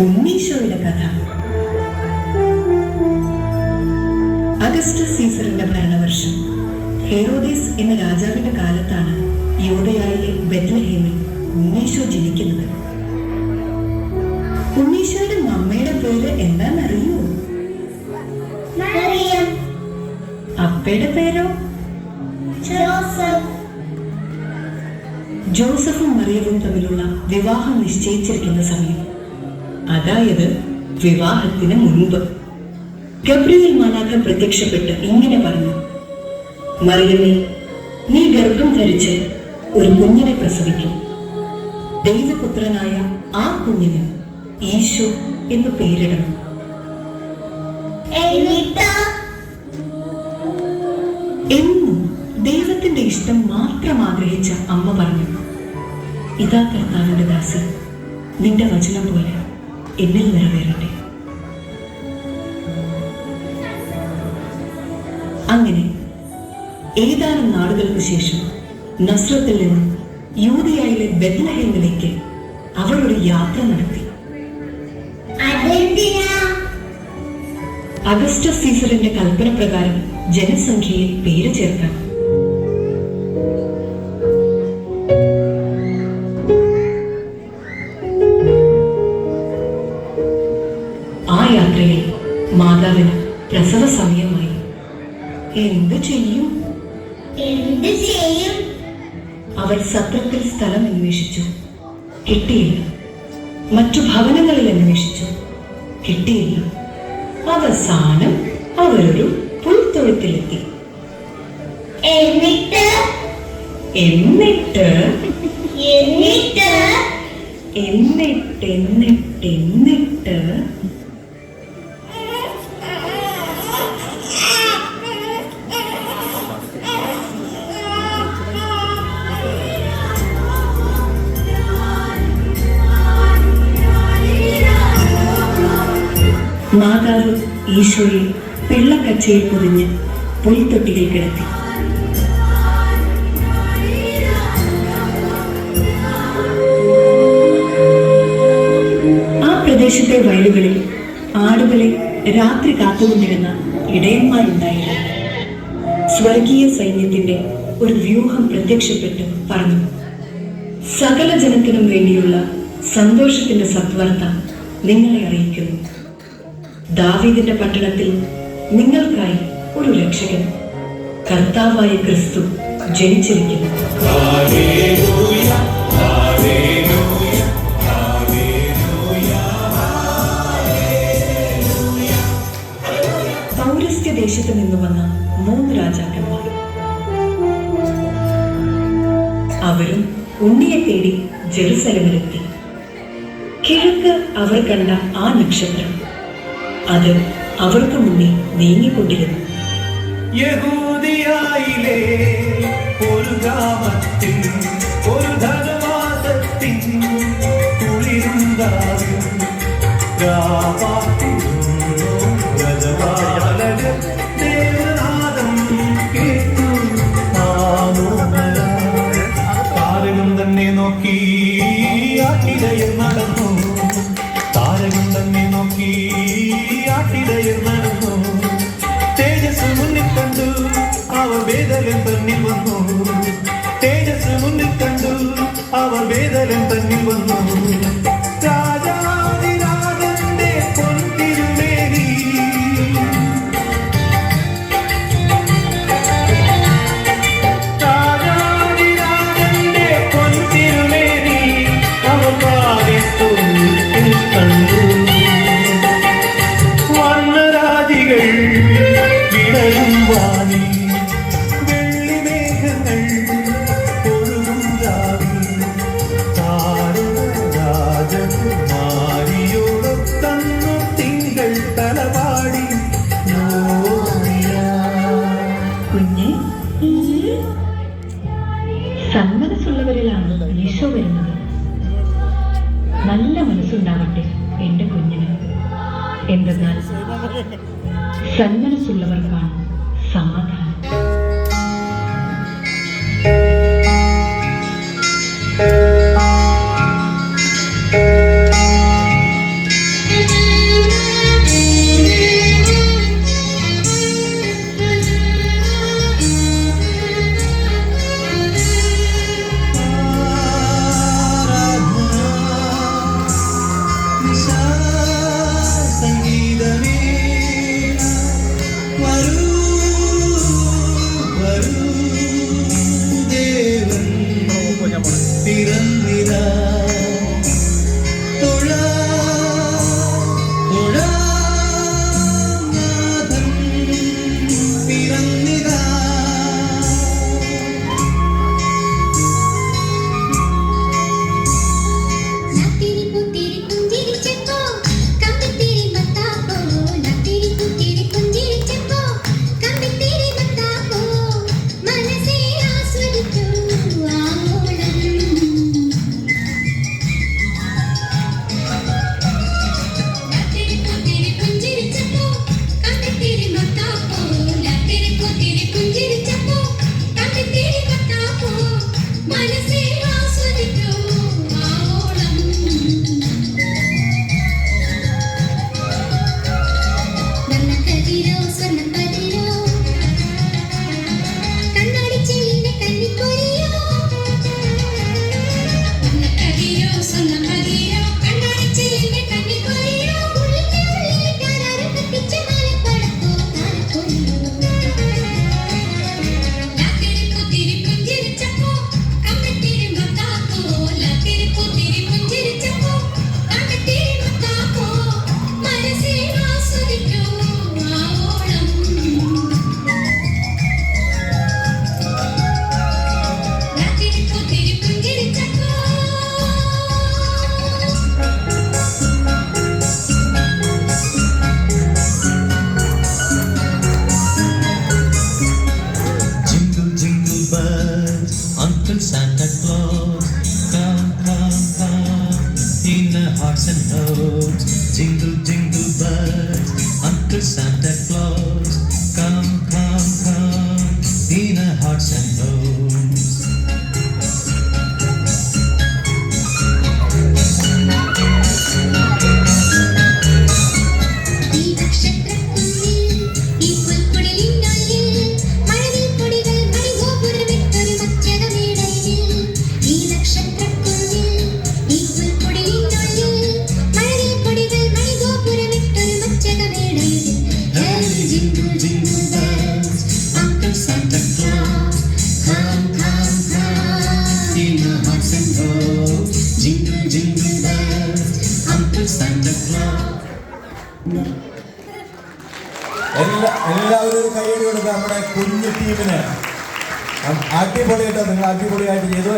ഉണ്ണീശോയുടെ കഥ. അഗസ്റ്റസ് സീസറിന്റെ ഭരണവർഷം ഹെറോദേസ് എന്ന രാജാവിന്റെ കാലത്താണ് യൂദയായിലെ ബെത്ലഹേമിൽ ഉണ്ണീശോ ജനിക്കുന്നത്. ഉണ്ണീശോയുടെ മമ്മയുടെ പേര് എന്താണെന്നറിയോ? അപ്പയുടെ പേരോ? ജോസഫും മറിയവും തമ്മിലുള്ള വിവാഹം നിശ്ചയിച്ചിരിക്കുന്ന സമയം, അതായത് വിവാഹത്തിന് മുൻപ്, ഗബ്രിയേൽ മാലാഖ പ്രത്യക്ഷപ്പെട്ട് ഇങ്ങനെ പറഞ്ഞു: മറിയമേ, നീ ഗർഭം ധരിച്ച് ഒരു കുഞ്ഞിനെ പ്രസവിക്കും. ദൈവപുത്രനായ ആ കുഞ്ഞിന് ഈശോ എന്ന് പേരിടണം. എന്നും ദൈവത്തിന്റെ ഇഷ്ടം മാത്രം ആഗ്രഹിച്ച അമ്മ പറഞ്ഞു: ഇതാ കർത്താവിന്റെ ദാസി, നിന്റെ വചനം പോലെ എന്നിൽ നിറവേറട്ടെ. അങ്ങനെ ഏതാനും നാളുകൾക്ക് ശേഷം നസ്രത്തിൽ നിന്നും യൂദയായിലെ ബെത്ലഹേമിലേക്ക് അവൾ ഒരു യാത്ര നടത്തി. അഗസ്റ്റസ് സീസറിന്റെ കൽപ്പന പ്രകാരം ജനസംഖ്യയിൽ പേര് ചേർക്കാൻ. ആ യാത്രയിൽ മാതാവിന് പ്രസവ സമയമായി. എന്ത് ചെയ്യും? അവൾ സത്രത്തിൽ സ്ഥലം അന്വേഷിച്ചു, കിട്ടിയില്ല. മറ്റു ഭവനങ്ങളിൽ അന്വേഷിച്ചു, കിട്ടിയില്ല. അവസാനം അവരൊരു പുൽത്തൊഴുത്തിലെത്തി. എന്നിട്ട് മാതാവ് ഈശോയെ വെള്ളക്കച്ചയിൽ പൊതിഞ്ഞ് പുൽത്തൊട്ടിയിൽ കിടത്തി. ആ പ്രദേശത്തെ വയലുകളിൽ ആടുകളെ രാത്രി കാത്തുകൊണ്ടിരുന്ന ഇടയന്മാരുണ്ടായിരുന്നു. സ്വർഗീയ സൈന്യത്തിന്റെ ഒരു വ്യൂഹം പ്രത്യക്ഷപ്പെട്ട് പറഞ്ഞു: സകല ജനത്തിനും വേണ്ടിയുള്ള സന്തോഷത്തിന്റെ സദ്വാർത്ത നിങ്ങളെ അറിയിക്കുന്നു. ദാവീദിന്റെ പട്ടണത്തിൽ നിങ്ങൾക്കായി ഒരു രക്ഷകൻ, കർത്താവായ ക്രിസ്തു ജനിച്ചിരിക്കുന്നു. പൗരസ്ത്യ ദേശത്ത് നിന്ന് വന്ന 3 രാജാക്കന്മാർ. അവരും ഉണ്ണിയെ തേടി ജെറുസലേമിലെത്തി. കിഴക്ക് അവർ കണ്ട ആ നക്ഷത്രം, അത് അവർക്ക് മുന്നിൽ നീങ്ങിക്കൊണ്ടിരുന്നു. യഹൂദിയായിലെ ഒരു ഗ്രാമത്തിൽ ഒരു ധനവാസത്തിൽ കുളിരുണ്ടാകും. ദേവനാദം കേട്ടു താരകം തന്നെ നോക്കി ആട്ടിടയർ നടന്നു. താരകം തന്നെ നോക്കി ആട്ടിടയർ നടന്നു. തേജസ് മുന്നിൽ കണ്ടു അവർ വേദലൻ തന്നിൽ വന്നു. തേജസ് മുന്നിൽ കണ്ടു അവർ വേദലൻ തന്നിൽ വന്നു. രാജാതിരാജന്റെ പൊൻതിരുമേനി, രാജാതിരാജന്റെ പൊൻതിരുമേനി അവർ കണ്ടു. വർണ്ണരാജികൾ വിടരും വാണി, വെള്ളിമേഘങ്ങൾ ഒഴുകും രാവിൽ. രാജകുമാരിയോടൊത്തന്നു തിങ്കൾ തലപാടി. കുഞ്ഞ്, സന്മനസ്സുള്ളവരിലാണ് ഈശോ വരുന്നത്. നല്ല മനസ്സുണ്ടാവട്ടെ എന്റെ കുഞ്ഞിന്. എന്തെന്നാൽ സന്മനസ്സുള്ളവർക്കാണ് സമാധാനം. in our hearts and homes. Jingle, jingle bells, Uncle Santa Claus, come, come, come, in our hearts and homes. ഈ നക്ഷത്രക്കുന്നിൽ ഈ പുൽക്കുടിലിനുള്ളിൽ മഴവിൽ പൊടികൾ മണിഗോപുരമിട്ടൊരു മച്ചകമേടയിൽ ഈ നക്ഷത്രക്കുന്നിൽ ഈ പുൽക്കുടിലിനുള്ളിൽ മഴവിൽ പൊടികൾ മണിഗോപുരമിട്ടൊരു മച്ചകമേടയിൽ Hey jingle jingle bells Uncle Santa Claus come come come in our hearts and homes Jingle jingle bells Uncle Santa Claus എല്ലാവരും ഒരു കൈയടി കൊടുക്കുക നമ്മുടെ കുഞ്ഞു ടീമിന്. അടിപൊളിയായിട്ട് നിങ്ങൾ അടിപൊളിയായിട്ട് ചെയ്തു.